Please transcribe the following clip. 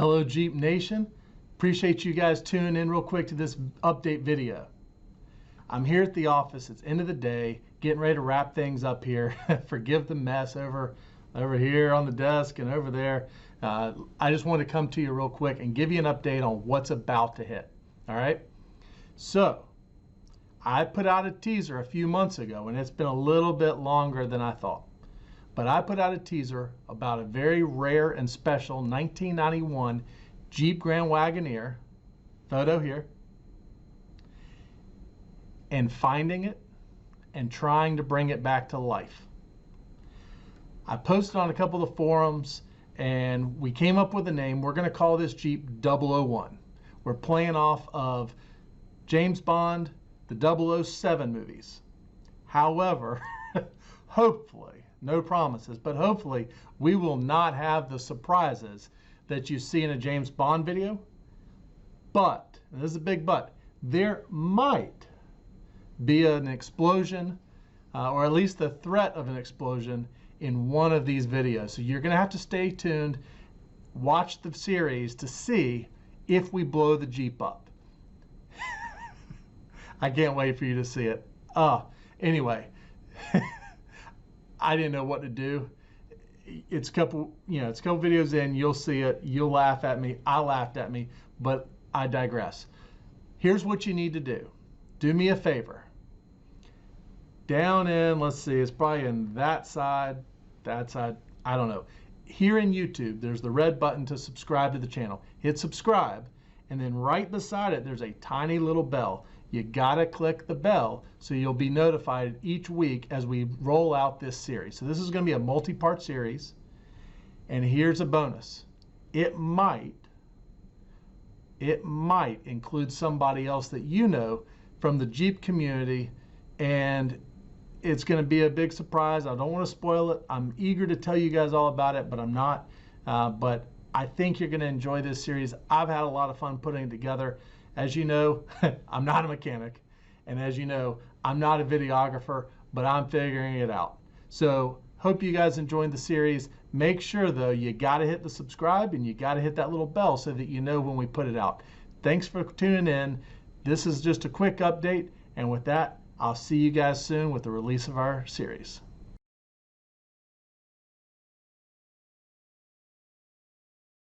Hello Jeep Nation, appreciate you guys tuning in real quick to this update video. I'm here at the office, it's end of the day, getting ready to wrap things up here. Forgive the mess over here on the desk and over there. I just want to come to you real quick and give you an update on what's about to hit. All right, so I put out a teaser a few months ago and it's been a little bit longer than I thought. But I put out a teaser about a very rare and special 1991 Jeep Grand Wagoneer, photo here, and finding it and trying to bring it back to life. I posted on a couple of the forums and we came up with a name. We're going to call this Jeep 001. We're playing off of James Bond, the 007 movies. However, hopefully, no promises, but hopefully we will not have the surprises that you see in a James Bond video. But, and this is a big but, there might be an explosion, or at least the threat of an explosion in one of these videos. So you're going to have to stay tuned, watch the series to see if we blow the Jeep up. I can't wait for you to see it. Anyway. I didn't know what to do. It's a couple videos in, you'll see it, you'll laugh at me, I laughed at me, but I digress. Here's what you need to do. Do me a favor. Down in, let's see, it's probably in that side, I don't know. Here in YouTube, there's the red button to subscribe to the channel. Hit subscribe, and then right beside it, there's a tiny little bell. You gotta click the bell so you'll be notified each week as we roll out this series. So this is gonna be a multi-part series, and here's a bonus. It might include somebody else that you know from the Jeep community, and it's gonna be a big surprise. I don't wanna spoil it. I'm eager to tell you guys all about it, but I'm not. But I think you're gonna enjoy this series. I've had a lot of fun putting it together. As you know, I'm not a mechanic, and as you know, I'm not a videographer, but I'm figuring it out. So hope you guys enjoyed the series. Make sure though, you gotta hit the subscribe and you gotta hit that little bell so that you know when we put it out. Thanks for tuning in. This is just a quick update, and with that, I'll see you guys soon with the release of our series.